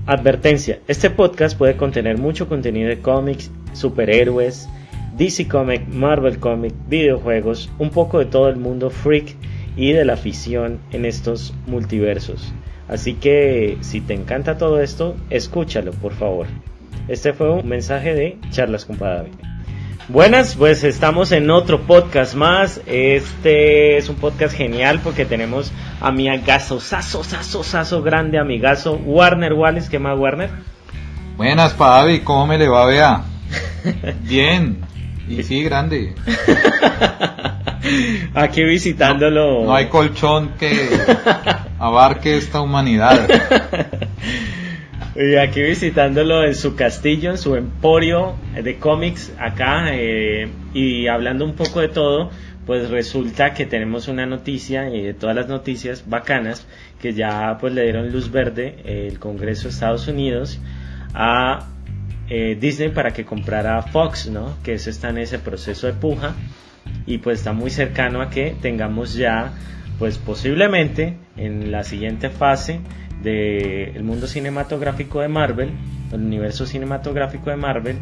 Advertencia, este podcast puede contener mucho contenido de cómics, superhéroes, DC Comics, Marvel Comics, videojuegos, un poco de todo el mundo freak y de la afición en estos multiversos. Así que si te encanta todo esto, escúchalo por favor. Este fue un mensaje de Charlas con Padavi. Buenas, pues estamos en otro podcast más. Este es un podcast genial porque tenemos a mi amigazo, saso grande amigazo, Warner Wallace. ¿Qué más, Warner? Buenas, Padavi, ¿cómo me le va, vea? Bien, y sí, grande. Aquí visitándolo. No hay colchón que abarque esta humanidad. Y aquí visitándolo en su castillo, en su emporio de cómics acá, y hablando un poco de todo, pues resulta que tenemos una noticia, y de todas las noticias bacanas, que ya pues le dieron luz verde el Congreso de Estados Unidos a Disney para que comprara Fox, ¿no? Que eso está en ese proceso de puja, y pues está muy cercano a que tengamos ya, pues posiblemente en la siguiente fase del mundo cinematográfico de Marvel, el universo cinematográfico de Marvel,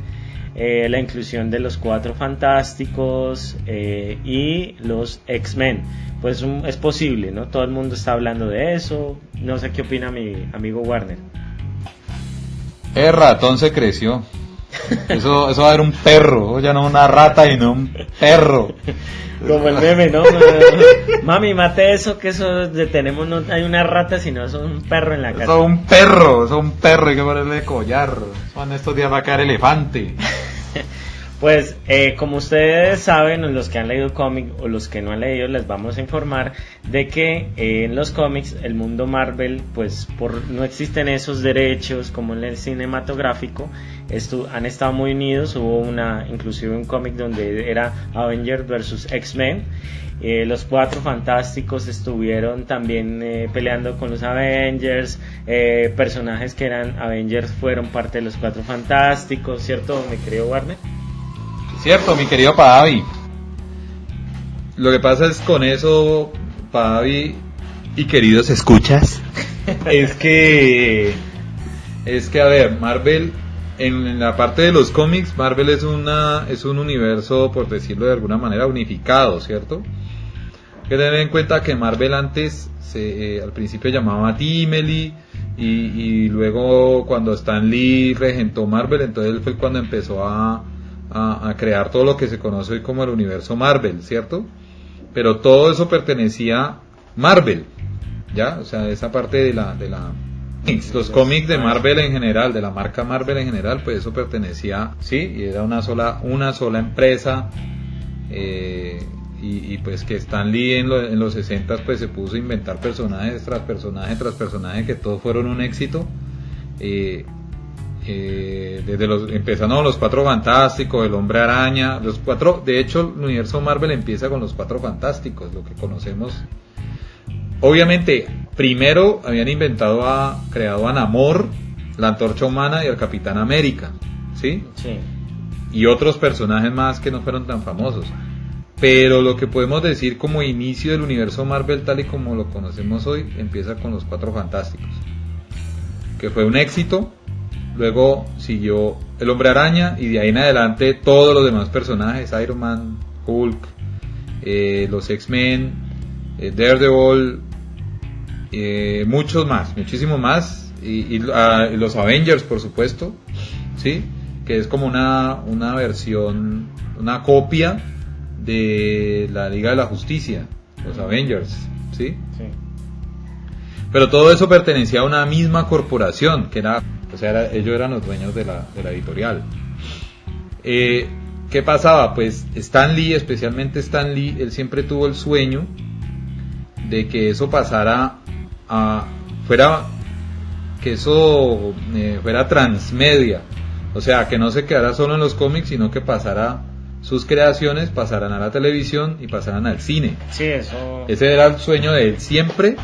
la inclusión de los Cuatro Fantásticos y los X-Men. Pues es posible, ¿no? Todo el mundo está hablando de eso. No sé qué opina mi amigo Warner. El ratón se creció. Eso va a ser un perro, ya no una rata y no un perro. Como el meme, ¿no? Mami, mate eso, que eso tenemos, no hay una rata, sino es un perro en la casa. Eso es un perro, hay que ponerle collar. En estos días va a caer elefante. Pues, como ustedes saben, los que han leído cómics o los que no han leído, les vamos a informar de que en los cómics, el mundo Marvel, pues no existen esos derechos como en el cinematográfico. Han estado muy unidos. Hubo inclusive un cómic donde era Avengers versus X-Men. Los Cuatro Fantásticos estuvieron también peleando con los Avengers. Personajes que eran Avengers fueron parte de los Cuatro Fantásticos, ¿cierto, mi querido Warner? Cierto, mi querido Padavi. Lo que pasa es con eso, Padavi y queridos escuchas, es que a ver, Marvel en la parte de los cómics, Marvel es un universo, por decirlo de alguna manera, unificado, ¿cierto? Hay que tener en cuenta que Marvel antes al principio llamaba Timely y luego cuando Stan Lee regentó Marvel, entonces él fue cuando empezó a crear todo lo que se conoce hoy como el universo Marvel, ¿cierto? Pero todo eso pertenecía a Marvel, ¿ya? O sea, esa parte de los cómics de Marvel en general, de la marca Marvel en general, pues eso pertenecía, sí, y era una sola empresa, y pues que Stan Lee en los 60 pues se puso a inventar personajes tras personaje que todos fueron un éxito. Empezando los Cuatro Fantásticos, el Hombre Araña, de hecho el universo Marvel empieza con los Cuatro Fantásticos, lo que conocemos. Obviamente, primero habían creado a Namor, la Antorcha Humana y al Capitán América, ¿sí? Sí. Y otros personajes más que no fueron tan famosos. Pero lo que podemos decir como inicio del universo Marvel tal y como lo conocemos hoy, empieza con los Cuatro Fantásticos, que fue un éxito. Luego siguió el Hombre Araña y de ahí en adelante todos los demás personajes, Iron Man, Hulk, los X-Men, Daredevil, muchísimos más, y los Avengers, por supuesto, ¿sí? Que es como una versión, una copia de la Liga de la Justicia, los Avengers, ¿sí? Sí. Pero todo eso pertenecía a una misma corporación, que era... O sea, ellos eran los dueños de la editorial. ¿Qué pasaba? Pues Stan Lee, especialmente Stan Lee, él siempre tuvo el sueño de que eso pasara fuera transmedia. O sea, que no se quedara solo en los cómics, sino que sus creaciones pasaran a la televisión y pasaran al cine. Sí, eso. Ese era el sueño de él siempre.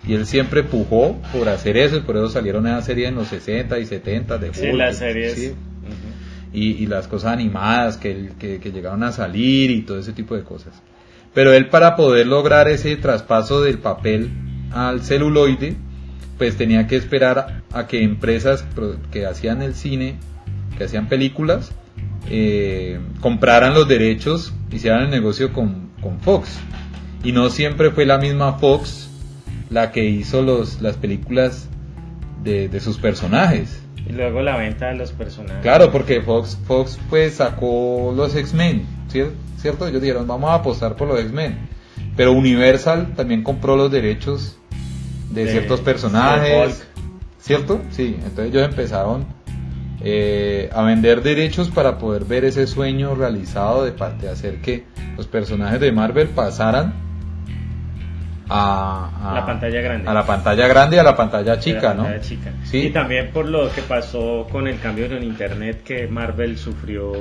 Y él siempre pujó por hacer eso, y por eso salieron esas series en los 60 y 70 de Hulk. Sí, las series. ¿Sí? Y las cosas animadas que llegaron a salir y todo ese tipo de cosas. Pero él, para poder lograr ese traspaso del papel al celuloide, pues tenía que esperar a que empresas que hacían el cine, que hacían películas, compraran los derechos, hicieran el negocio con Fox. Y no siempre fue la misma Fox la que hizo las películas de sus personajes. Y luego la venta de los personajes. Claro, porque Fox pues sacó los X-Men, ¿cierto? Ellos dijeron, vamos a apostar por los X-Men. Pero Universal también compró los derechos de ciertos personajes, ¿cierto? Sí, entonces ellos empezaron a vender derechos para poder ver ese sueño realizado de hacer que los personajes de Marvel pasaran a la pantalla grande. A la pantalla grande y a la pantalla chica, ¿no? Chica. Sí. Y también por lo que pasó con el cambio en internet, que Marvel sufrió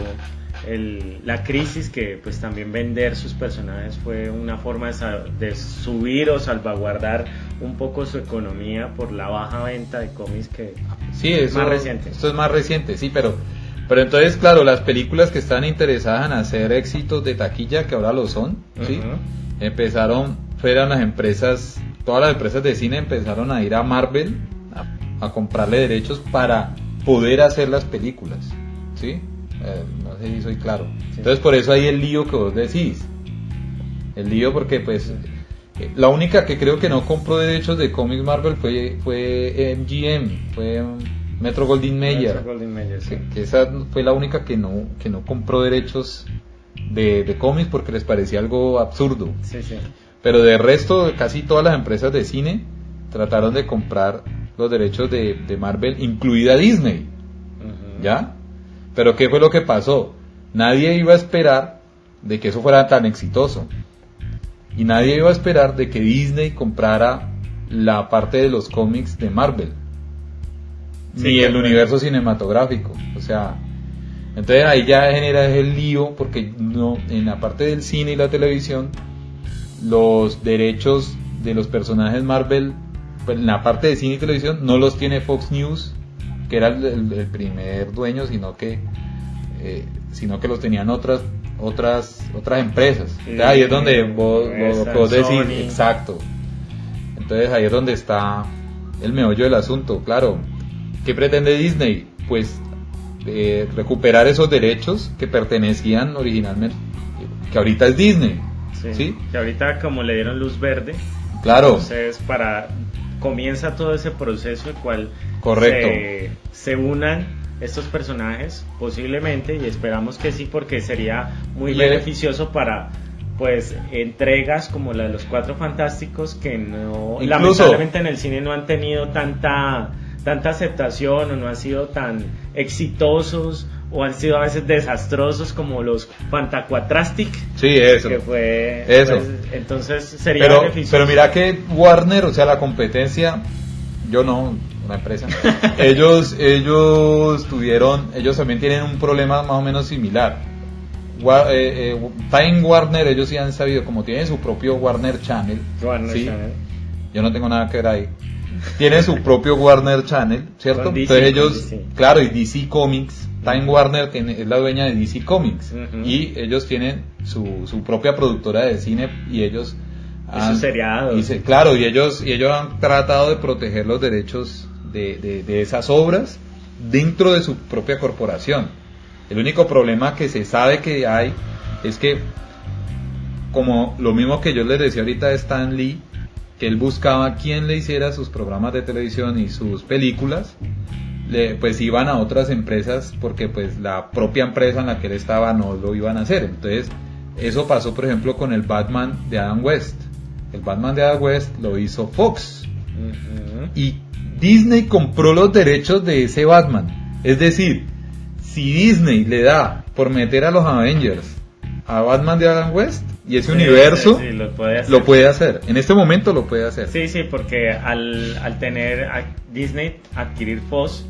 la crisis, que pues también vender sus personajes fue una forma de subir o salvaguardar un poco su economía por la baja venta de cómics, que sí, es más reciente. Esto es más reciente, sí, pero entonces, claro, las películas que están interesadas en hacer éxitos de taquilla, que ahora lo son, ¿sí? Fueron las empresas, todas las empresas de cine empezaron a ir a Marvel a comprarle derechos para poder hacer las películas, ¿sí? No sé si soy claro. Sí. Entonces por eso hay el lío que vos decís. El lío porque pues la única que creo que no compró derechos de cómics Marvel fue MGM, fue Metro Goldwyn Mayer. Sí. Que esa fue la única que no compró derechos de cómics porque les parecía algo absurdo. Sí, sí. Pero de resto, casi todas las empresas de cine trataron de comprar los derechos de Marvel, incluida Disney. Uh-huh. ¿Ya? Pero ¿qué fue lo que pasó? Nadie iba a esperar de que eso fuera tan exitoso. Y nadie iba a esperar de que Disney comprara la parte de los cómics de Marvel. Sí, ni el universo cinematográfico. O sea, entonces ahí ya genera el lío, porque no, en la parte del cine y la televisión, los derechos de los personajes Marvel, pues en la parte de cine y televisión, no los tiene Fox News, que era el primer dueño, sino que los tenían otras empresas. Sí, ahí es donde vos decís, exacto. Entonces ahí es donde está el meollo del asunto. Claro, ¿qué pretende Disney? Pues recuperar esos derechos que pertenecían originalmente, que ahorita es Disney. Sí, que ahorita como le dieron luz verde, claro. Entonces comienza todo ese proceso el cual correcto. Se unan estos personajes posiblemente, y esperamos que sí, porque sería muy beneficioso para pues entregas como la de los Cuatro Fantásticos, que no, lamentablemente en el cine no han tenido tanta aceptación, o no han sido tan exitosos, o han sido a veces desastrosos como los Fantacuatrastic. Sí, eso. Que fue eso. Pues, entonces sería beneficioso. Pero mira que Warner, o sea, la competencia, yo no, una empresa, ellos también tienen un problema más o menos similar. Time Warner, ellos sí han sabido, como tienen su propio Warner Channel, ¿sí? Channel. Yo no tengo nada que ver ahí. Tienen su propio Warner Channel, ¿cierto? DC, entonces ellos, claro, y DC Comics, Time Warner es la dueña de DC Comics, uh-huh. Y ellos tienen su propia productora de cine, y ellos sus seriados. Claro, y ellos han tratado de proteger los derechos de esas obras dentro de su propia corporación. El único problema que se sabe que hay es que, como lo mismo que yo les decía ahorita de Stan Lee, que él buscaba quien le hiciera sus programas de televisión y sus películas, pues iban a otras empresas, porque pues la propia empresa en la que él estaba no lo iban a hacer. Entonces eso pasó por ejemplo con el Batman de Adam West. El Batman de Adam West lo hizo Fox, uh-huh. Y Disney compró los derechos de ese Batman. Es decir, si Disney le da por meter a los Avengers a Batman de Adam West y ese universo, sí, lo puede hacer. En este momento lo puede hacer. Sí, porque al tener a Disney adquirir Fox,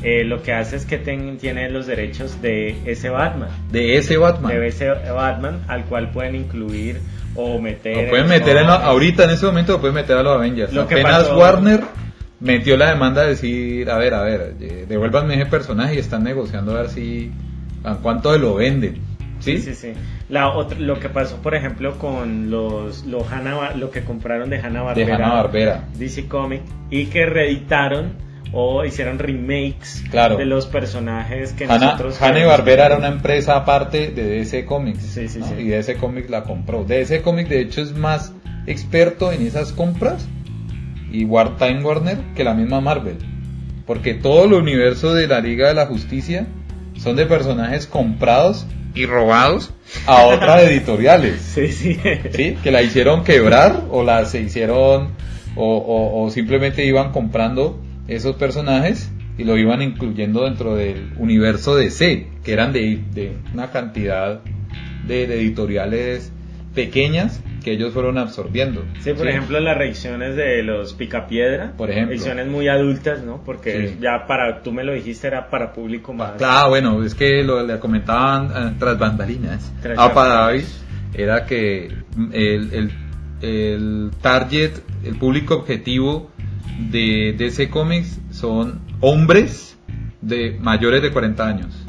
lo que hace es que tiene los derechos de ese Batman. De ese Batman al cual pueden incluir o meter. Lo pueden meter ahorita en ese momento lo pueden meter a los Avengers. Apenas Warner metió la demanda de decir, a ver, devuélvanme ese personaje, y están negociando a ver si a cuánto se lo venden. ¿Sí? Sí. Lo que pasó, por ejemplo, con lo que compraron de Hanna-Barbera, DC Comics, y que reeditaron o hicieron remakes claro. de los personajes que Hanna-Barbera era una empresa aparte de DC Comics, sí. Y DC Comics la compró. DC Comics de hecho es más experto en esas compras y Time Warner que la misma Marvel, porque todo el universo de la Liga de la Justicia son de personajes comprados y robados a otras editoriales. Sí, que la hicieron quebrar o las se hicieron o simplemente iban comprando esos personajes y lo iban incluyendo dentro del universo DC, que eran de una cantidad de editoriales pequeñas que ellos fueron absorbiendo. Sí, por ejemplo, las reacciones de los Picapiedra, por ejemplo, reacciones muy adultas, ¿no? Porque ya tú me lo dijiste, era para público más. Claro, bueno, es que le comentaban tras bambalinas a Padavi, era que el target, el público objetivo de DC Comics son hombres de mayores de 40 años.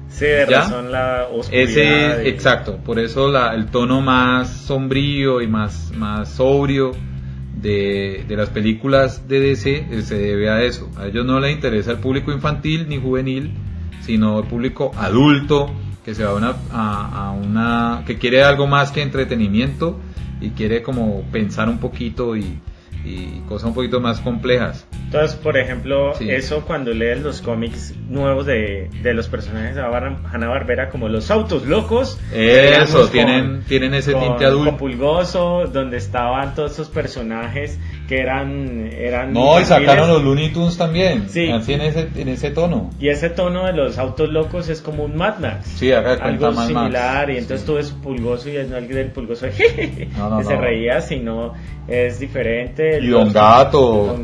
Sí, de razón la oscuridad. Exacto, por eso el tono más sombrío y más sobrio de las películas de DC se debe a eso. A ellos no les interesa el público infantil ni juvenil, sino el público adulto que se va que quiere algo más que entretenimiento y quiere como pensar un poquito y cosas un poquito más complejas. Entonces, por ejemplo, eso cuando lees los cómics nuevos de los personajes de Hanna-Barbera, como los autos locos, eso, tienen ese tinte adulto. Con Pulgoso, donde estaban todos esos personajes que eran no, y sacaron los Looney Tunes también, sí, así en ese tono. Y ese tono de los autos locos es como un Mad Max. Sí, algo más similar, Max. Y entonces tú ves Pulgoso y no el del Pulgoso que se reía, sino es diferente. Y Don Gato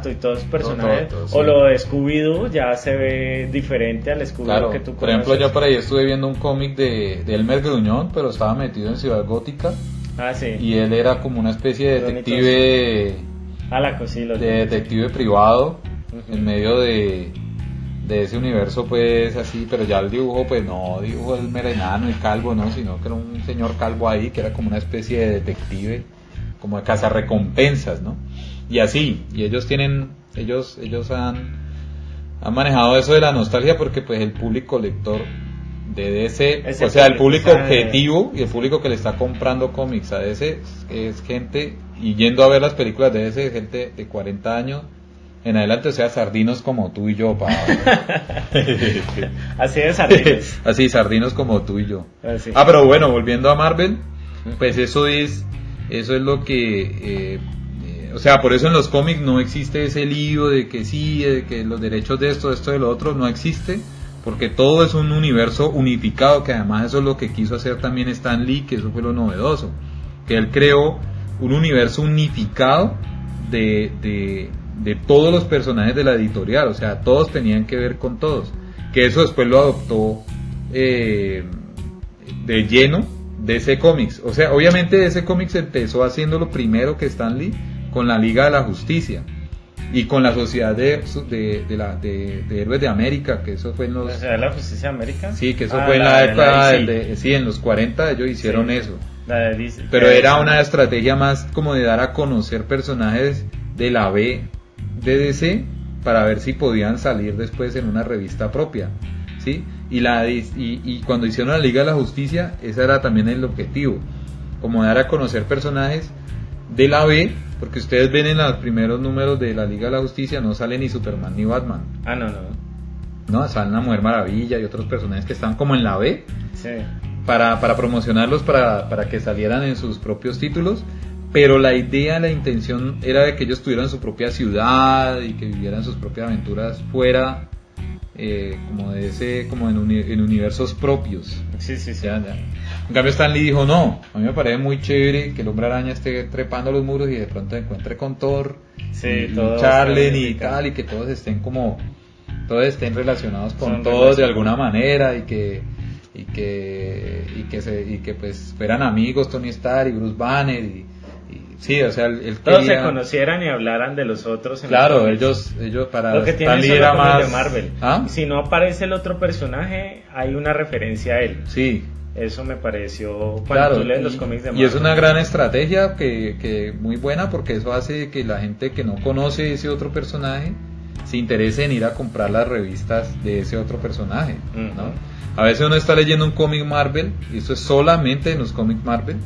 y todos los personajes. Todo, o lo de Scooby-Doo ya se ve diferente al Scooby-Doo que tú conoces. Por ejemplo, yo por ahí estuve viendo un cómic de Elmer Gruñón, pero estaba metido en Ciudad Gótica. Sí. Y él era como una especie de detective. Detective privado, en medio de ese universo, pues así, pero ya el dibujo, pues no dibujo el merenano y calvo, no, sino que era un señor calvo ahí que era como una especie de detective, como de cazarrecompensas, ¿no? Y así, y ellos han manejado eso de la nostalgia porque pues el público lector de DC, o sea, el público objetivo y el público que le está comprando cómics a DC es gente, y yendo a ver las películas de DC, gente de 40 años en adelante, o sea, sardinos como tú y yo, Así de sardinos. Así, sardinos como tú y yo. Así. Pero bueno, volviendo a Marvel, pues eso es lo que o sea, por eso en los cómics no existe ese lío de que de que los derechos de esto, de lo otro, no existe, porque todo es un universo unificado, que además eso es lo que quiso hacer también Stan Lee, que eso fue lo novedoso, que él creó un universo unificado de todos los personajes de la editorial, o sea, todos tenían que ver con todos, que eso después lo adoptó de lleno DC Comics. O sea, obviamente DC Comics empezó haciendo lo primero que Stan Lee con la Liga de la Justicia y con la Sociedad de Héroes de América, que eso fue en los... ¿La Sociedad de la Justicia de América? Sí, que eso fue en la época en los 40 ellos hicieron eso. Pero era una estrategia más como de dar a conocer personajes de la B de DC para ver si podían salir después en una revista propia, ¿sí? Y cuando hicieron la Liga de la Justicia, ese era también el objetivo, como dar a conocer personajes de la B, porque ustedes ven en los primeros números de la Liga de la Justicia no sale ni Superman ni Batman. No, salen la Mujer Maravilla y otros personajes que están como en la B, sí, para promocionarlos, para que salieran en sus propios títulos, pero la intención era de que ellos tuvieran su propia ciudad y que vivieran sus propias aventuras fuera, como en universos propios. Sí. Ya. En cambio Stan Lee dijo, no, a mí me parece muy chévere que el Hombre Araña esté trepando los muros y de pronto se encuentre con Thor, y Charlen y tal, y que todos estén relacionados con todos de alguna manera, y que pues fueran amigos Tony Stark y Bruce Banner y Sí, o sea, él todos quería... se conocieran y hablaran de los otros. Claro, ellos para lo que tiene Stan Lee solo era cómics más... de Marvel. ¿Ah? Si no aparece el otro personaje, hay una referencia a él. Sí. Eso me pareció cuando Claro, tú lees los cómics de Marvel. y es una gran estrategia que muy buena, porque eso hace que la gente que no conoce ese otro personaje se interese en ir a comprar las revistas de ese otro personaje, ¿no? A veces uno está leyendo un cómic Marvel, y esto es solamente en los cómics Marvel,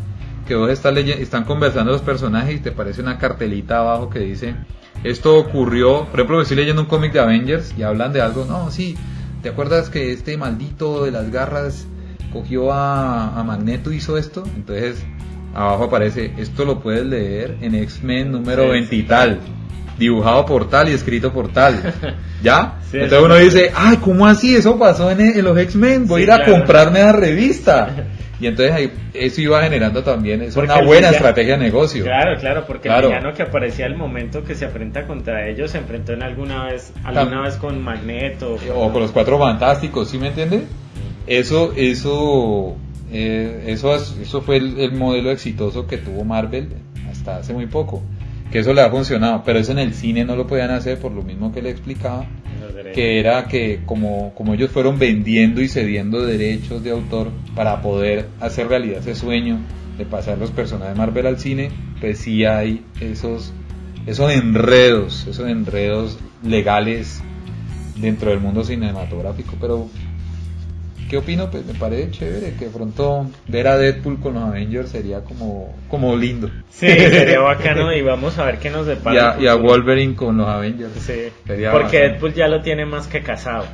que vos están conversando los personajes y te aparece una cartelita abajo que dice, esto ocurrió, por ejemplo, estoy leyendo un cómic de Avengers y hablan de algo, no, sí, ¿te acuerdas que este maldito de las garras cogió a Magneto y hizo esto? Entonces abajo aparece, esto lo puedes leer en X-Men número 20 y tal, dibujado por tal y escrito por tal, ¿ya? Sí, entonces uno dice, ay, ¿cómo así? Eso pasó en los X-Men, voy a ir a comprarme la revista. Y entonces ahí, eso iba generando también, es una buena estrategia de negocio. Claro, porque el villano que aparecía al momento que se enfrenta contra ellos, se enfrentó en alguna vez con Magneto. O con los Cuatro Fantásticos, ¿sí me entiende? Eso fue el modelo exitoso que tuvo Marvel hasta hace muy poco, que eso le ha funcionado, pero eso en el cine no lo podían hacer por lo mismo que le explicaba, que era que como ellos fueron vendiendo y cediendo derechos de autor para poder hacer realidad ese sueño de pasar los personajes de Marvel al cine, pues sí hay esos enredos legales dentro del mundo cinematográfico. Pero ¿qué opino? Pues me parece chévere que de pronto ver a Deadpool con los Avengers sería como lindo. Sí, sería bacano, y vamos a ver qué nos depara. Y a Wolverine con los Avengers. Sí, sería porque bacano. Deadpool ya lo tiene más que casado.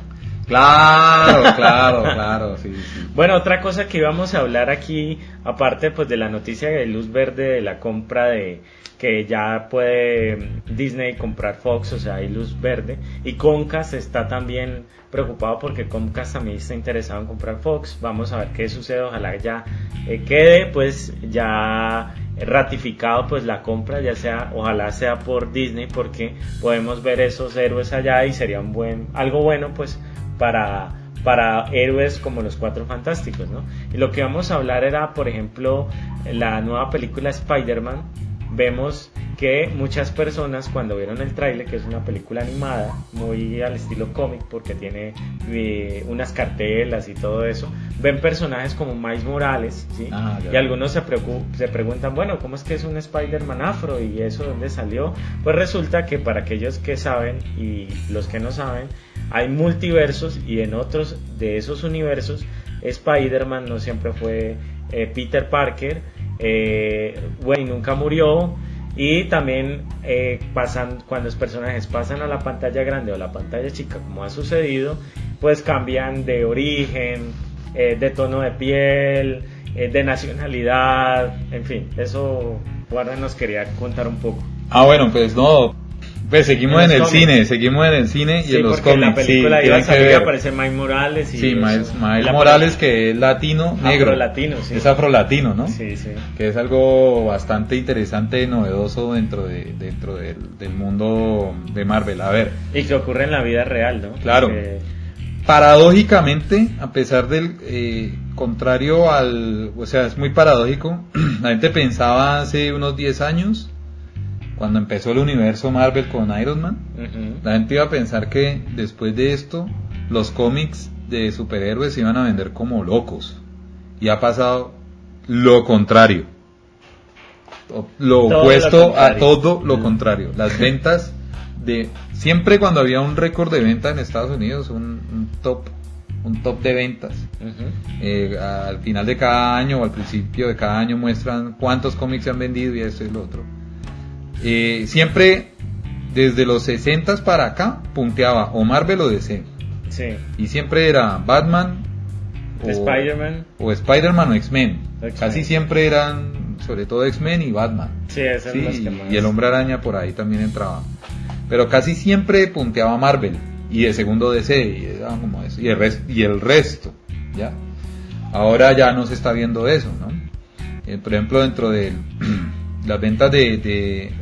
Claro, sí. Bueno, otra cosa que íbamos a hablar aquí, aparte pues de la noticia de luz verde de la compra de que ya puede Disney comprar Fox, o sea, hay luz verde, y Comcast está también preocupado porque Comcast también está interesado en comprar Fox. Vamos a ver qué sucede, ojalá ya quede pues ya ratificado pues la compra, ya sea, ojalá sea por Disney, porque podemos ver esos héroes allá y sería algo bueno pues para héroes como los Cuatro Fantásticos, ¿no? Y lo que vamos a hablar era, por ejemplo, la nueva película Spider-Man. Vemos que muchas personas cuando vieron el tráiler, que es una película animada muy al estilo cómic porque tiene unas cartelas y todo eso, ven personajes como Miles Morales, ¿sí? Y algunos se preguntan, bueno, ¿cómo es que es un Spider-Man afro y eso dónde salió? Pues resulta que para aquellos que saben y los que no saben, hay multiversos, y en otros de esos universos Spider-Man no siempre fue Peter Parker, Wayne nunca murió, y también cuando los personajes pasan a la pantalla grande o a la pantalla chica, como ha sucedido, pues cambian de origen, de tono de piel, de nacionalidad, en fin, eso Guarda nos quería contar un poco. Bueno, pues no, pues seguimos en el cine y sí, en los cómics. En la película iba a salir a aparecer Miles Morales. Sí, Miles Morales, que es latino, negro. Afrolatino, sí. Es afrolatino, ¿no? Sí. Que es algo bastante interesante y novedoso dentro del mundo de Marvel. A ver. Y que ocurre en la vida real, ¿no? Claro. Paradójicamente, a pesar del contrario o sea, es muy paradójico. La gente pensaba hace unos 10 años, cuando empezó el universo Marvel con Iron Man, la gente iba a pensar que después de esto los cómics de superhéroes se iban a vender como locos, y ha pasado lo contrario, lo opuesto a todo lo contrario. Las ventas siempre cuando había un récord de venta en Estados Unidos, un top de ventas, al final de cada año o al principio de cada año muestran cuántos cómics se han vendido y esto y lo otro. Siempre desde los 60s para acá punteaba o Marvel o DC. Sí. Y siempre era Batman o Spider-Man o X-Men. Casi siempre eran, sobre todo X-Men y Batman. Sí, esos son los que más. Y el Hombre Araña por ahí también entraba. Pero casi siempre punteaba Marvel y de segundo DC y como eso, y el resto, ¿ya? Ahora ya no se está viendo eso, ¿no? Por ejemplo, dentro de las ventas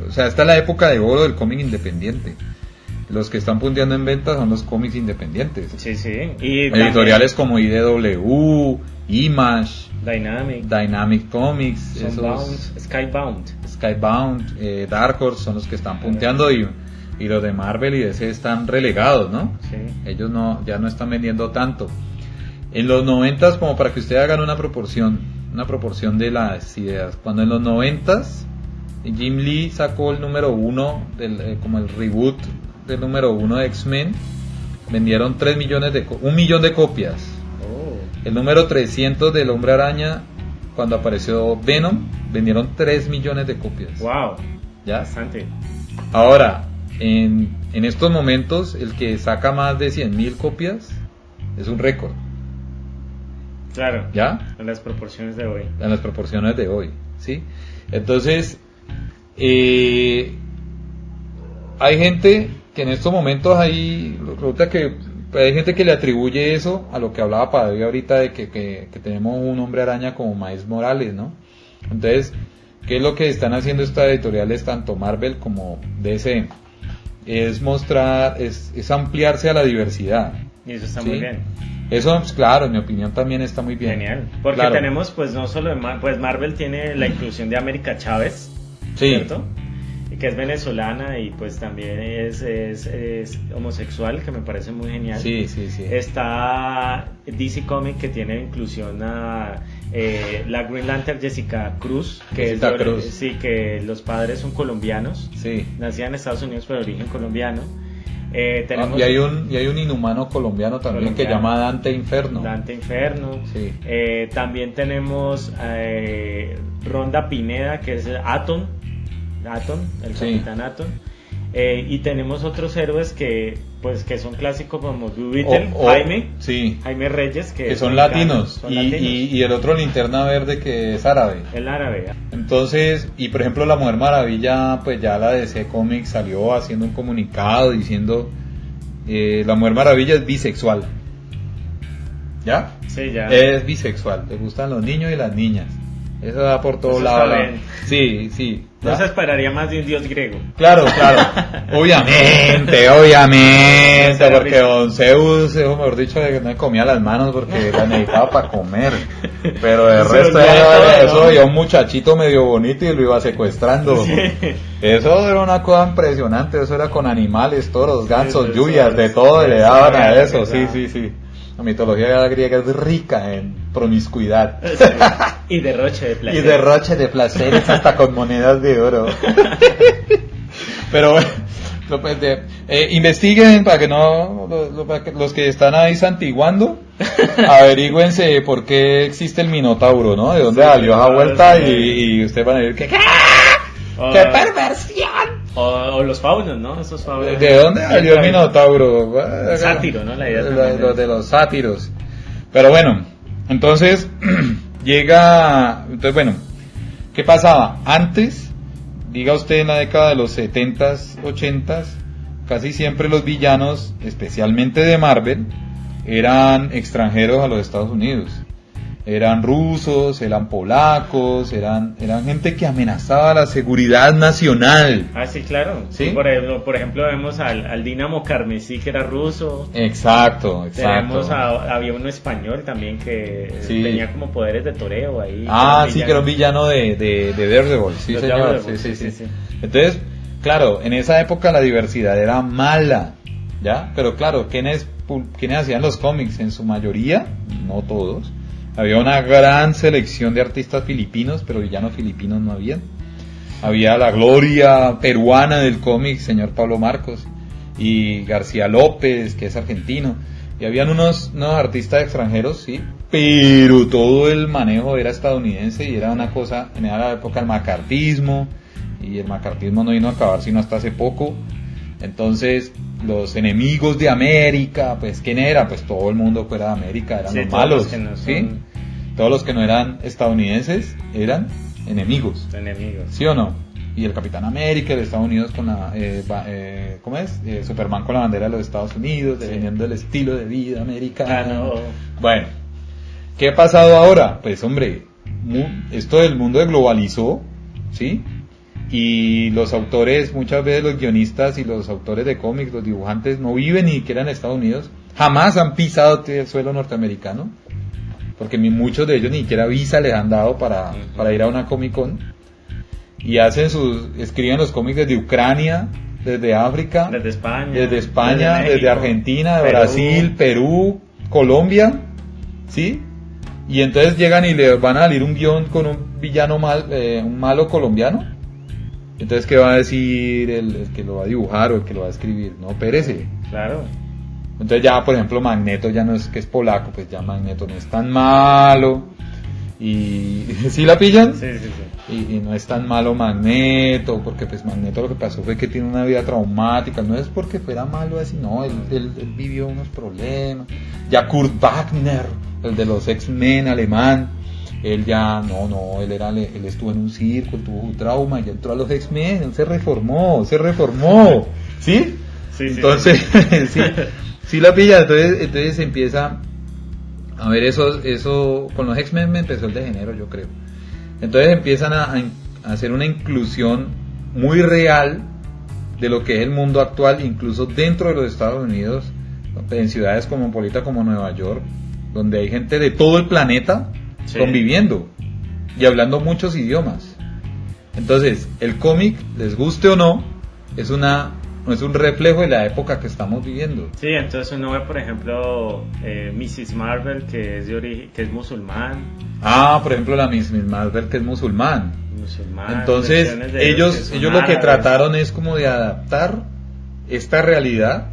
o sea, está la época de oro del cómic independiente. Los que están punteando en ventas son los cómics independientes. Sí. Y editoriales como IDW, Image, Dynamic Comics, Sunbound, Skybound, Dark Horse son los que están punteando y los de Marvel y DC están relegados, ¿no? Sí. Ellos ya no están vendiendo tanto. En los 90s, como para que ustedes hagan una proporción de las ideas, cuando en los 90s Jim Lee sacó el número 1 como el reboot del número 1 de X-Men, vendieron 1 millón de copias. El número 300 del Hombre Araña, cuando apareció Venom, vendieron 3 millones de copias. Wow, ¿ya? Bastante. Ahora, en estos momentos, el que saca más de 100.000 copias es un récord. Claro, ¿ya? En las proporciones de hoy. En las proporciones de hoy, ¿sí? Entonces, hay gente que en estos momentos resulta que hay gente que le atribuye eso a lo que hablaba Padaví ahorita de que tenemos un Hombre Araña como Miles Morales, ¿no? Entonces, ¿qué es lo que están haciendo estas editoriales, tanto Marvel como DC? Es mostrar, es ampliarse a la diversidad. Y eso está ¿sí? muy bien. Eso, claro, en mi opinión también está muy bien. Genial, porque claro. tenemos, pues no solo, pues Marvel tiene la inclusión de América Chávez, sí. ¿cierto? Que es venezolana y pues también es homosexual, que me parece muy genial. Sí, sí, sí. Está DC Comics, que tiene inclusión a la Green Lantern Jessica Cruz, que Cruz. Sí, que los padres son colombianos, sí. nacida en Estados Unidos pero de origen colombiano. Tenemos y hay un inhumano colombiano también que llama Dante Inferno. Dante Inferno. Sí. También tenemos Ronda Pineda, que es Atom, el Capitán Atom. Y tenemos otros héroes que son clásicos como Blue Beetle, Jaime Reyes, que son latinos. Y el otro Linterna Verde, que es árabe. El árabe. Entonces, y por ejemplo la Mujer Maravilla, pues ya la DC Comics salió haciendo un comunicado diciendo la Mujer Maravilla es bisexual. ¿Ya? Sí, ya. Es bisexual, le gustan los niños y las niñas. Eso va por todos lados. Sí, sí. ¿ya? No se esperaría más de un dios griego. Claro. Obviamente, porque don Zeus, mejor dicho, no me comía las manos porque las necesitaba para comer. Pero de resto, eso veía un muchachito medio bonito y lo iba secuestrando. Sí. Eso era una cosa impresionante, eso era con animales, toros, gansos, lluvias, de todo le daban a eso, sí. La mitología griega es rica en promiscuidad. Sí. Y derroche de placeres. Hasta con monedas de oro. Pero bueno, investiguen para que los que están ahí santiguando, averigüense por qué existe el Minotauro, ¿no? De dónde salió esa vuelta y ustedes van a ver que ¡qué perversión! O los faunos, ¿no? Esos faunos. ¿De dónde salió el Minotauro? Sátiro, ¿no? La idea los de los sátiros. Pero bueno, entonces bueno, ¿qué pasaba? Antes, diga usted en la década de los 70s, 80s, casi siempre los villanos, especialmente de Marvel, eran extranjeros a los Estados Unidos. Eran rusos, eran polacos, eran gente que amenazaba la seguridad nacional. Ah, sí, claro. ¿Sí? Por ejemplo, vemos al Dínamo Carmesí, que era ruso. Exacto. Había uno español también que tenía como poderes de toreo ahí. Que era un villano de Daredevil. Sí, señor. Sí. Entonces, claro, en esa época la diversidad era mala, ¿ya? Pero claro, ¿quiénes hacían los cómics? En su mayoría, no todos. Había una gran selección de artistas filipinos, pero villanos filipinos no había. Había la gloria peruana del cómic, señor Pablo Marcos, y García López, que es argentino. Y habían unos artistas extranjeros, sí, pero todo el manejo era estadounidense y era una cosa, en la época del macartismo, y el macartismo no vino a acabar sino hasta hace poco. Entonces, los enemigos de América, pues, ¿quién era? Pues todo el mundo fuera de América, eran los malos, ¿sí? Todos los que no eran estadounidenses eran enemigos. ¿Sí o no? Y el Capitán América de Estados Unidos con la... ¿cómo es? Superman con la bandera de los Estados Unidos, defendiendo el estilo de vida americano. Bueno, ¿qué ha pasado ahora? Pues, hombre, esto del mundo se globalizó, ¿sí? Y los autores, muchas veces los guionistas y los autores de cómics, los dibujantes, no viven ni siquiera en Estados Unidos, jamás han pisado el suelo norteamericano, porque muchos de ellos ni siquiera visa les han dado para ir a una Comic Con, y escriben los cómics desde Ucrania, desde África, desde España, desde México, desde Argentina, Perú. Brasil, Perú, Colombia, ¿sí? Y entonces llegan y le van a salir un guión con un villano un malo colombiano. Entonces, ¿qué va a decir el que lo va a dibujar o el que lo va a escribir? No, pérese. Claro. Entonces ya, por ejemplo, Magneto ya no es que es polaco, pues ya Magneto no es tan malo. Y ¿sí la pillan? Sí, sí, sí. Y no es tan malo Magneto, porque pues Magneto lo que pasó fue que tiene una vida traumática, no es porque fuera malo así, no, él vivió unos problemas. Ya Kurt Wagner, el de los X-Men alemán, él ya, él estuvo en un circo, él tuvo un trauma, y ya entró a los X-Men, él se reformó, ¿sí? Sí, entonces, sí, sí la pilla, entonces se empieza a ver eso, con los X-Men me empezó el degenero, yo creo. Entonces empiezan a hacer una inclusión muy real de lo que es el mundo actual, incluso dentro de los Estados Unidos, en ciudades cosmopolitas como Nueva York, donde hay gente de todo el planeta conviviendo y hablando muchos idiomas. Entonces, el cómic, les guste o no, es un reflejo de la época que estamos viviendo. Sí, entonces uno ve, por ejemplo, Mrs. Marvel, que es que es musulmán. Por ejemplo, la Mrs. Marvel, que es musulmán. Entonces, ellos lo que trataron es como de adaptar esta realidad,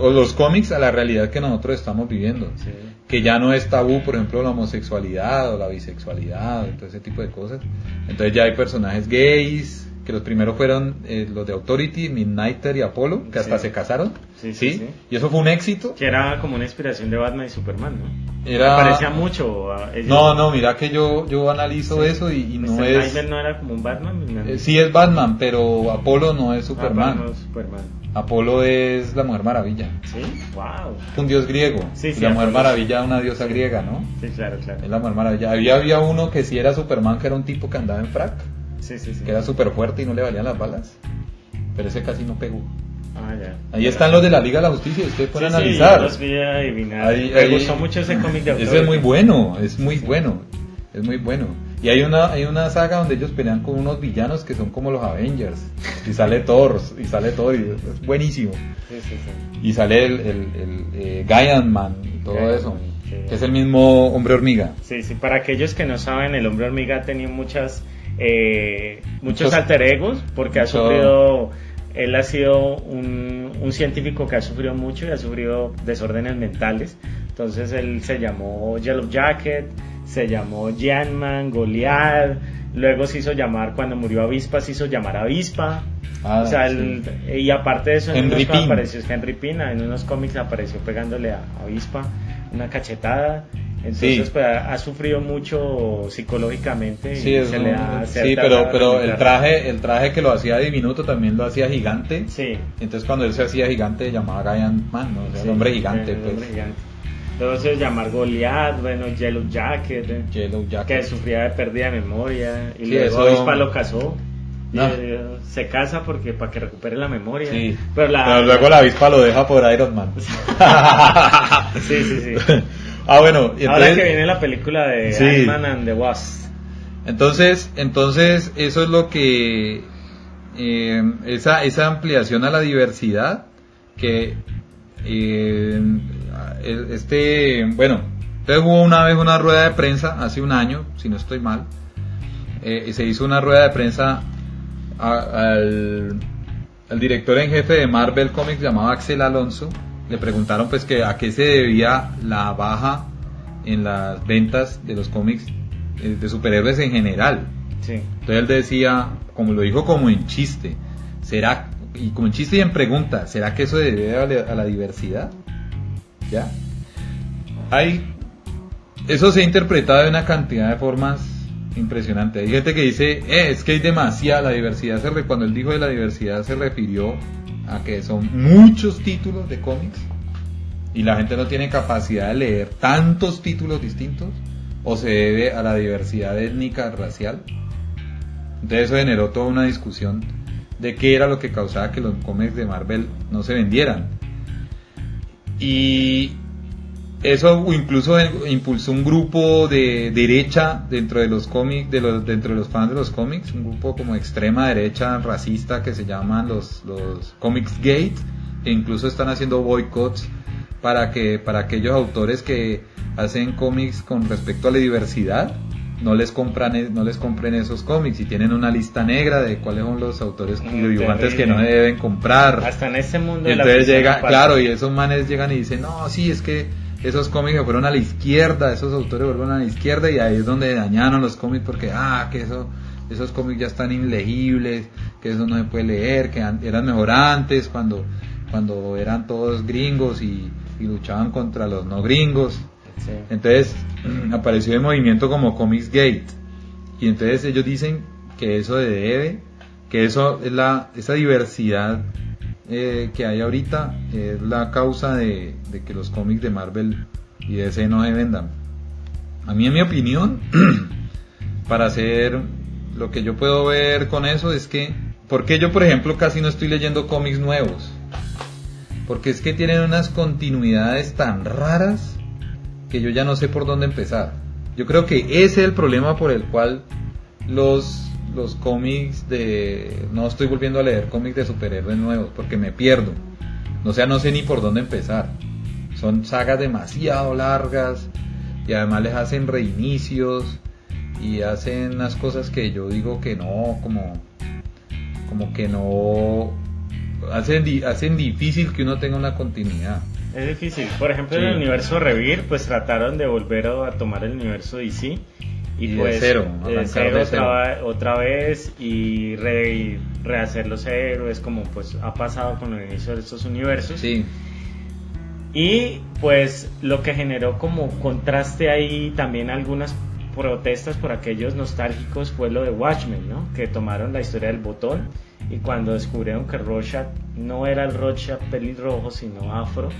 o los cómics, a la realidad que nosotros estamos viviendo. Sí. Que ya no es tabú, por ejemplo, la homosexualidad o la bisexualidad, todo ese tipo de cosas. Entonces ya hay personajes gays, que los primeros fueron los de Authority, Midnighter y Apollo, que hasta se casaron. Sí. Y eso fue un éxito. Que era como una inspiración de Batman y Superman, ¿no? Me parecía mucho a ellos. No, mira que yo analizo eso y no Mr. es... Nightmare no era como un Batman. Sí es Batman, pero Apolo no es Superman. No es Superman. Apolo es la Mujer Maravilla. Sí, wow. Un dios griego. Sí, y la Mujer Apolo. Maravilla, una diosa griega, ¿no? Sí, claro. Es la Mujer Maravilla. Había uno que sí era Superman, que era un tipo que andaba en frac. Sí. Que era súper fuerte y no le valían las balas. Pero ese casi no pegó. Ya. Ahí están los de la Liga de la Justicia, ustedes pueden analizar. Sí, los vi a adivinar. Ahí, Me gustó mucho ese cómic de autor. Ese es muy bueno, es muy bueno. Y hay una saga donde ellos pelean con unos villanos que son como los Avengers. Y sale Thor, y es buenísimo. Sí. Y sale el Giant Man y todo eso. Sí. Que es el mismo Hombre Hormiga. Sí, para aquellos que no saben, el Hombre Hormiga ha tenido muchos alter egos, porque ha sufrido... Él ha sido un científico que ha sufrido mucho y ha sufrido desórdenes mentales. Entonces él se llamó Yellow Jacket, se llamó Giant-Man, Goliath, luego se hizo llamar, cuando murió Avispa, se hizo llamar Avispa. Y aparte de eso, Henry Pym. Apareció Henry Pym, en unos cómics apareció pegándole a Avispa una cachetada. Entonces pues, ha sufrido mucho psicológicamente y pero el traje que lo hacía diminuto también lo hacía gigante. Sí. Entonces cuando él se hacía gigante llamaba Giant Man, ¿no? O sea, el hombre gigante. El hombre gigante. Luego se llamar Goliath, Yellow Jacket, que sufría de pérdida de memoria, y luego Avispa lo casó. No. Se casa para que recupere la memoria. Sí. Pero luego la Avispa lo deja por Iron Man. Sí. Bueno, entonces, ahora que viene la película de Ant-Man and the Wasp. Entonces eso es lo que esa ampliación a la diversidad que entonces hubo una vez una rueda de prensa hace un año, si no estoy mal, se hizo una rueda de prensa al director en jefe de Marvel Comics, llamado Axel Alonso. Le preguntaron pues que a qué se debía la baja en las ventas de los cómics de superhéroes en general. Sí. Entonces él decía, como lo dijo como en chiste, y como en chiste y en pregunta, ¿será que eso se debe a la diversidad? ¿Ya? Eso se ha interpretado de una cantidad de formas impresionante. Hay gente que dice, es que hay demasiada la diversidad. Cuando él dijo de la diversidad se refirió a que son muchos títulos de cómics y la gente no tiene capacidad de leer tantos títulos distintos, o se debe a la diversidad étnica, racial. Entonces eso generó toda una discusión de qué era lo que causaba que los cómics de Marvel no se vendieran. Y eso incluso impulsó un grupo de derecha dentro de los cómics, dentro de los fans de los cómics, un grupo como extrema derecha racista que se llaman los Comics Gate, que incluso están haciendo boicots para aquellos autores que hacen cómics con respecto a la diversidad, no les compren esos cómics, y tienen una lista negra de cuáles son los autores y dibujantes que no deben comprar. Hasta en ese mundo. Y entonces llega, claro, y esos manes llegan y dicen, no, sí, es que esos cómics fueron a la izquierda, esos autores fueron a la izquierda, y ahí es donde dañaron los cómics, porque que esos cómics ya están ilegibles, que eso no se puede leer, que eran mejor antes, cuando eran todos gringos y luchaban contra los no gringos. Sí. Entonces apareció el movimiento como Comics Gate, y entonces ellos dicen que eso debe, que eso es esa diversidad que hay ahorita es la causa de que los cómics de Marvel y DC no se vendan. A mí, en mi opinión, para hacer lo que yo puedo ver con eso es que, porque yo por ejemplo casi no estoy leyendo cómics nuevos, porque es que tienen unas continuidades tan raras que yo ya no sé por dónde empezar. Yo creo que ese es el problema por el cual los cómics no estoy volviendo a leer cómics de superhéroes nuevos, porque me pierdo. O sea, no sé ni por dónde empezar. Son sagas demasiado largas, y además les hacen reinicios y hacen unas cosas que yo digo que no, como que no hacen difícil que uno tenga una continuidad. Es difícil. Por ejemplo, Sí. en el universo Revir, pues trataron de volver a tomar el universo DC y pues de cero, otra vez y rehacer los héroes, como pues ha pasado con el inicio de estos universos. Sí. Y pues lo que generó como contraste ahí también algunas protestas por aquellos nostálgicos fue lo de Watchmen, ¿no? Que tomaron la historia del Botón, y cuando descubrieron que Rorschach no era el Rorschach pelirrojo sino afro,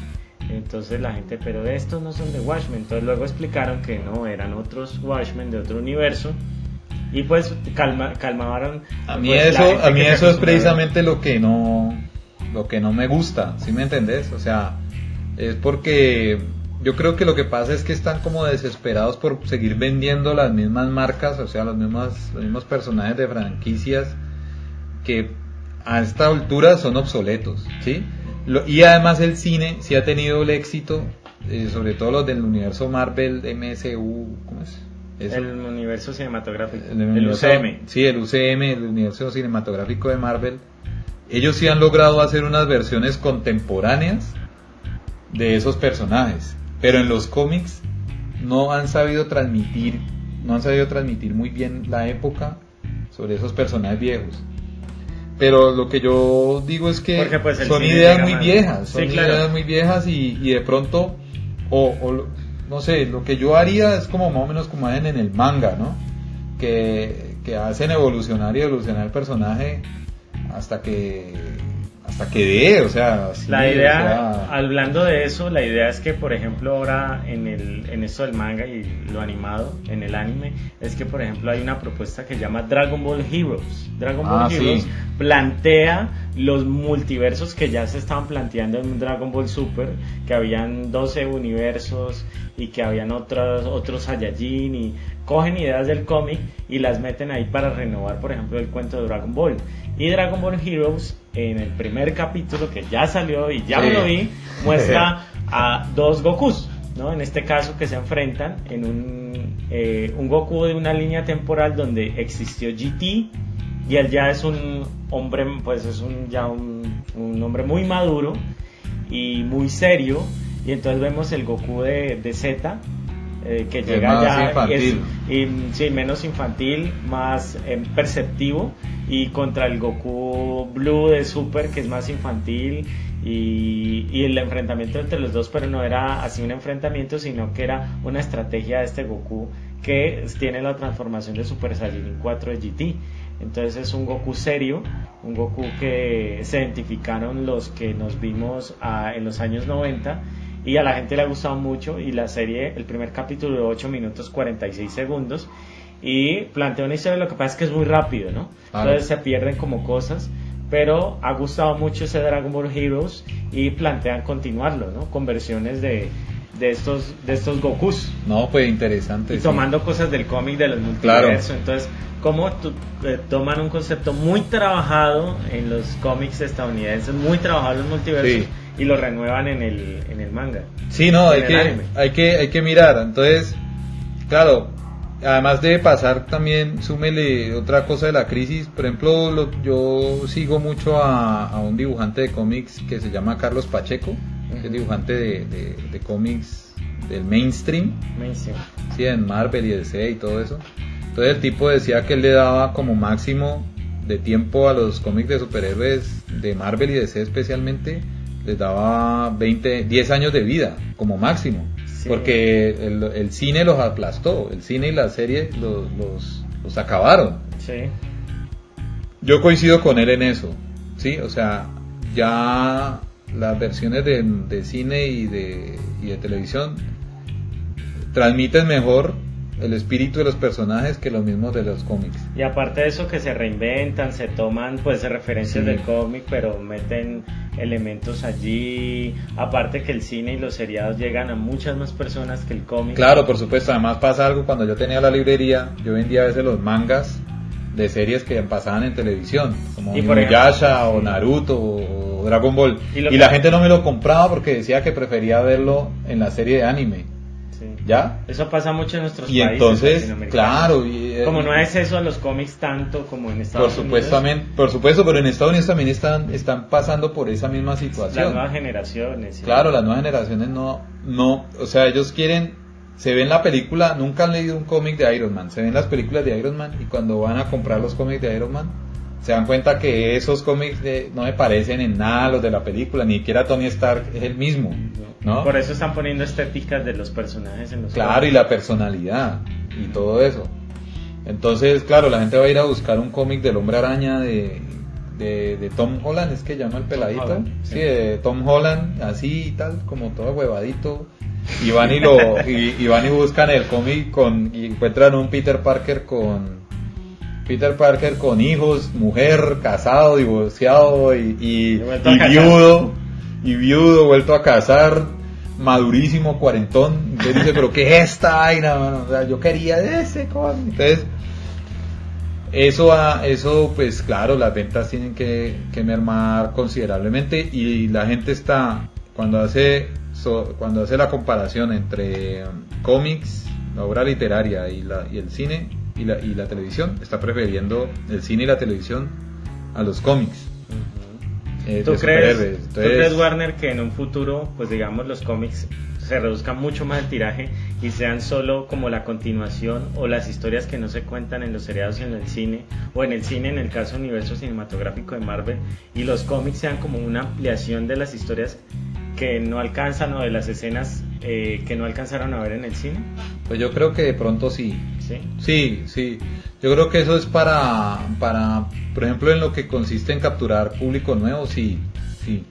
entonces la gente, pero de estos no son de Watchmen. Entonces luego explicaron que no, eran otros Watchmen de otro universo, y pues calmaron. A mí pues, eso es precisamente lo que no me gusta, ¿sí me entendés? O sea, es porque yo creo que lo que pasa es que están como desesperados por seguir vendiendo las mismas marcas, o sea, los mismos personajes de franquicias que a esta altura son obsoletos, ¿sí? Y además el cine sí ha tenido el éxito, sobre todo los del universo Marvel, MCU, ¿cómo es? Eso. El universo cinematográfico, el UCM. Sí, el UCM, el universo cinematográfico de Marvel. Ellos sí han logrado hacer unas versiones contemporáneas de esos personajes, pero en los cómics no han sabido transmitir muy bien la época sobre esos personajes viejos. Pero lo que yo digo es que porque, pues, son ideas muy viejas, ideas muy viejas, y de pronto no sé, lo que yo haría es como más o menos como hacen en el manga, ¿no? Que hacen evolucionar el personaje hasta que dé, o sea, sí, la idea, o sea, hablando de eso, la idea es que, por ejemplo, ahora en esto del manga y lo animado, en el anime, es que, por ejemplo, hay una propuesta que se llama Dragon Ball Heroes. Dragon Ball Heroes sí. plantea los multiversos que ya se estaban planteando en Dragon Ball Super, que habían 12 universos y que habían otros Saiyajin, y cogen ideas del cómic y las meten ahí para renovar, por ejemplo, el cuento de Dragon Ball. Y Dragon Ball Heroes, en el primer capítulo que ya salió y ya me lo vi, muestra a dos Gokus, ¿no? En este caso, que se enfrentan en un Goku de una línea temporal donde existió GT, y él ya es un hombre, pues es un hombre muy maduro y muy serio, y entonces vemos el Goku de Z, que llega ya sí, menos infantil, más perceptivo, y contra el Goku Blue de Super, que es más infantil, y el enfrentamiento entre los dos, pero no era así un enfrentamiento, sino que era una estrategia de este Goku que tiene la transformación de Super Saiyajin 4 de GT. Entonces es un Goku serio, un Goku que se identificaron los que nos vimos en los años 90, y a la gente le ha gustado mucho. Y la serie, el primer capítulo de 8 minutos 46 segundos, y plantea una historia. Lo que pasa es que es muy rápido, ¿no? Entonces se pierden como cosas, pero ha gustado mucho ese Dragon Ball Heroes, y plantean continuarlo, ¿no? Con versiones de de estos Gokus. No, pues interesante. Y tomando cosas del cómic de los multiversos. Claro. Entonces, cómo toman un concepto muy trabajado en los cómics estadounidenses, muy trabajado en los multiversos, y lo renuevan en el manga. Sí, no, hay que mirar. Entonces, claro, además de pasar también, súmele otra cosa de la crisis. Por ejemplo, yo sigo mucho a un dibujante de cómics que se llama Carlos Pacheco, que es dibujante de cómics del mainstream. Sí, en Marvel y DC y todo eso. Entonces el tipo decía que él le daba como máximo de tiempo a los cómics de superhéroes de Marvel y DC especialmente, les daba 10 años de vida como máximo. Sí. Porque el cine los aplastó, el cine y la serie los acabaron. Sí. Yo coincido con él en eso, ¿sí? O sea, ya las versiones de cine y de televisión transmiten mejor el espíritu de los personajes que los mismos de los cómics. Y aparte de eso, que se reinventan, se toman pues referencias del cómic, pero meten elementos allí. Aparte que el cine y los seriados llegan a muchas más personas que el cómic. Claro, por supuesto. Además pasa algo, cuando yo tenía la librería, yo vendía a veces los mangas de series que pasaban en televisión, como Inuyasha o Naruto o Dragon Ball, y la gente no me lo compraba porque decía que prefería verlo en la serie de anime. ¿Ya? Eso pasa mucho en nuestros países. Y entonces, claro. Como no es eso a los cómics tanto como en Estados Unidos. Por supuesto, pero en Estados Unidos también están pasando por esa misma situación. Las nuevas generaciones. ¿Sí? Claro, las nuevas generaciones no, o sea, ellos quieren, se ven la película, nunca han leído un cómic de Iron Man, se ven las películas de Iron Man y cuando van a comprar los cómics de Iron Man, se dan cuenta que esos cómics no me parecen en nada los de la película, ni siquiera Tony Stark es el mismo, ¿no? Por eso están poniendo estéticas de los personajes en los cómics. Y la personalidad y todo eso. Entonces, claro, la gente va a ir a buscar un cómic del Hombre Araña de Tom Holland, es que llama el peladito, sí, de Tom Holland, así y tal, como todo huevadito. Y van y buscan el cómic y encuentran un Peter Parker con hijos, mujer, casado, divorciado y viudo, vuelto a casar, madurísimo, cuarentón. Entonces dice, pero ¿qué es esta vaina, mano? O sea, yo quería ese cómic. Entonces, eso pues claro, las ventas tienen que mermar considerablemente, y la gente está, cuando hace la comparación entre cómics, la obra literaria y el cine y la televisión, está prefiriendo el cine y la televisión a los cómics. ¿Tú crees, Warner, que en un futuro, pues digamos, los cómics se reduzcan mucho más el tiraje y sean solo como la continuación o las historias que no se cuentan en los seriados y en el cine, o en el cine en el caso universo cinematográfico de Marvel, y los cómics sean como una ampliación de las historias que no alcanzan, o de las escenas que no alcanzaron a ver en el cine? Pues yo creo que de pronto sí. Sí. Yo creo que eso es para por ejemplo, en lo que consiste en capturar público nuevo, sí.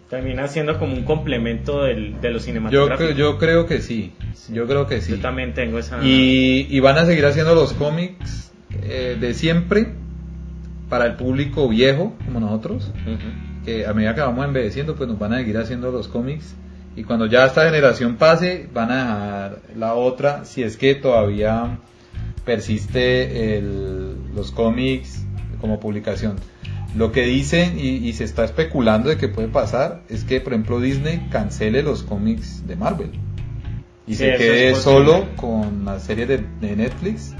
Termina siendo como un complemento de los cinematográficos. Yo creo que sí. Yo creo que sí. Yo también tengo esa. Y van a seguir haciendo los cómics de siempre para el público viejo como nosotros. Que a medida que vamos envejeciendo, pues nos van a seguir haciendo los cómics, y cuando ya esta generación pase, van a dejar la otra, si es que todavía persiste los cómics como publicación. Lo que dicen, y se está especulando de que puede pasar, es que por ejemplo Disney cancele los cómics de Marvel y se quede solo con las series de Netflix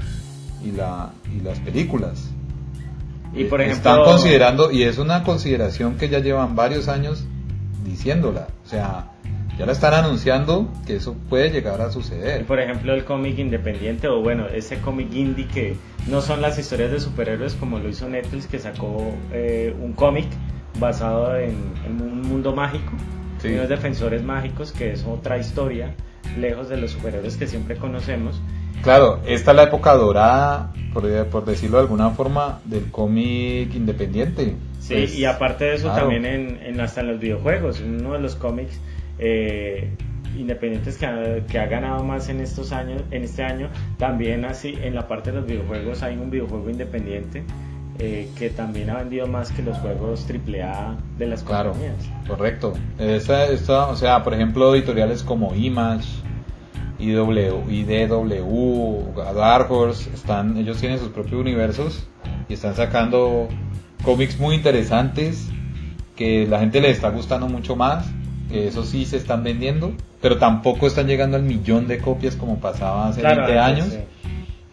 y las películas. Y por ejemplo, están considerando, y es una consideración que ya llevan varios años diciéndola, o sea, ya la están anunciando que eso puede llegar a suceder. Y por ejemplo, el cómic independiente, o bueno, ese cómic indie que no son las historias de superhéroes como lo hizo Netflix, que sacó un cómic basado en un mundo mágico, unos defensores mágicos, que es otra historia lejos de los superhéroes que siempre conocemos. Claro, esta es la época dorada, por decirlo de alguna forma, del cómic independiente. Sí, pues, y aparte de eso, claro, también hasta en los videojuegos, uno de los cómics independientes que ha ganado más en este año, también así en la parte de los videojuegos hay un videojuego independiente que también ha vendido más que los juegos AAA de las compañías. Correcto. O sea, por ejemplo, editoriales como Image, IDW, Dark Horse, ellos tienen sus propios universos y están sacando cómics muy interesantes que la gente les está gustando mucho más, que eso sí se están vendiendo, pero tampoco están llegando al 1.000.000 de copias como pasaba hace 20 años. Sí.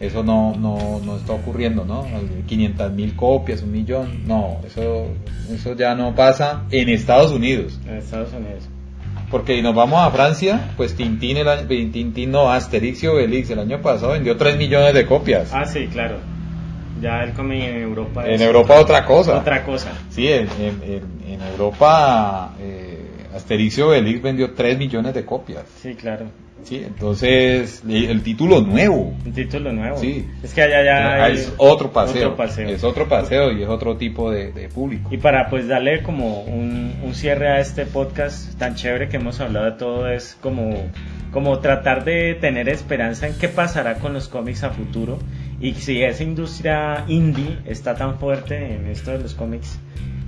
Eso no está ocurriendo, ¿no? 500.000 copias, 1.000.000, no, eso ya no pasa en Estados Unidos. En Estados Unidos. Porque si nos vamos a Francia, pues Asterix y Obelix el año pasado vendió 3 millones de copias. Ah, sí, claro. Ya el cómic en Europa es... En Europa otra cosa. Otra cosa. Sí, en Europa Asterix y Obelix vendió 3 millones de copias. Sí, claro. Sí, entonces el título nuevo. El título nuevo. Sí. Es que allá ya es otro paseo. Es otro paseo y es otro tipo de público. Y para pues darle como un cierre a este podcast tan chévere que hemos hablado de todo, es como tratar de tener esperanza en qué pasará con los cómics a futuro, y si esa industria indie está tan fuerte en esto de los cómics,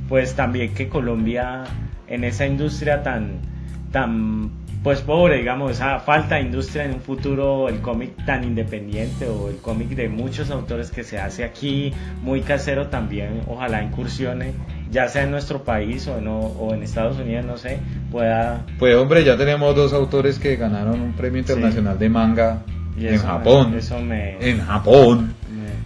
pues también que Colombia en esa industria tan pues pobre, digamos, esa falta de industria en un futuro, el cómic tan independiente o el cómic de muchos autores que se hace aquí muy casero también, ojalá incursione, ya sea en nuestro país o en Estados Unidos, no sé, pueda... Pues hombre, ya tenemos 2 autores que ganaron un premio internacional de manga en Japón,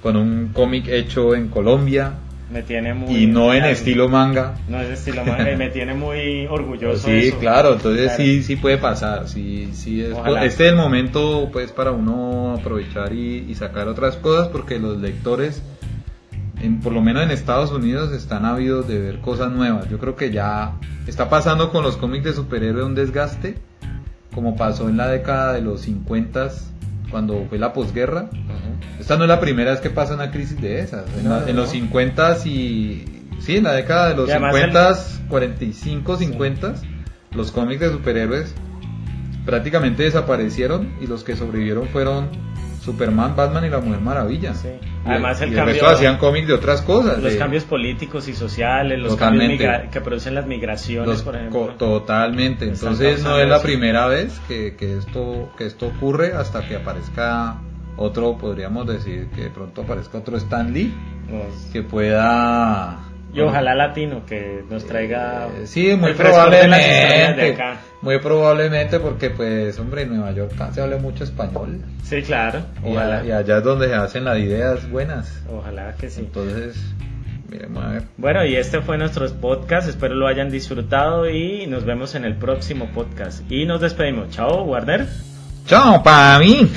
con un cómic hecho en Colombia. Me tiene muy... Y no en estilo manga. No es estilo manga, y me tiene muy orgulloso. Sí, de eso. Claro, entonces claro. Sí puede pasar. Sí este es el momento pues para uno aprovechar y sacar otras cosas, porque los lectores, por lo menos en Estados Unidos, están ávidos de ver cosas nuevas. Yo creo que ya está pasando con los cómics de superhéroe un desgaste, como pasó en la década de los 50, cuando fue la posguerra. Esta no es la primera vez que pasa una crisis de esas. En los 50 y... Sí, en la década de los 50, 45, 50, los cómics de superhéroes prácticamente desaparecieron, y los que sobrevivieron fueron Superman, Batman y la Mujer Maravilla. Sí. Además el resto hacían cómics de otras cosas. Los cambios políticos y sociales, los cambios que producen las migraciones, por ejemplo. Totalmente. Entonces no es la primera vez que esto ocurre, hasta que aparezca otro, podríamos decir que de pronto aparezca otro Stan Lee, que pueda... Y ojalá latino, que nos traiga... sí, muy probablemente. Muy probablemente, porque pues, hombre, en Nueva York se habla mucho español. Sí, claro. Ojalá. Y allá es donde se hacen las ideas buenas. Ojalá que sí. Entonces, miremos a ver. Bueno, y este fue nuestro podcast. Espero lo hayan disfrutado y nos vemos en el próximo podcast. Y nos despedimos. Chao, Warner. Chao, para mí.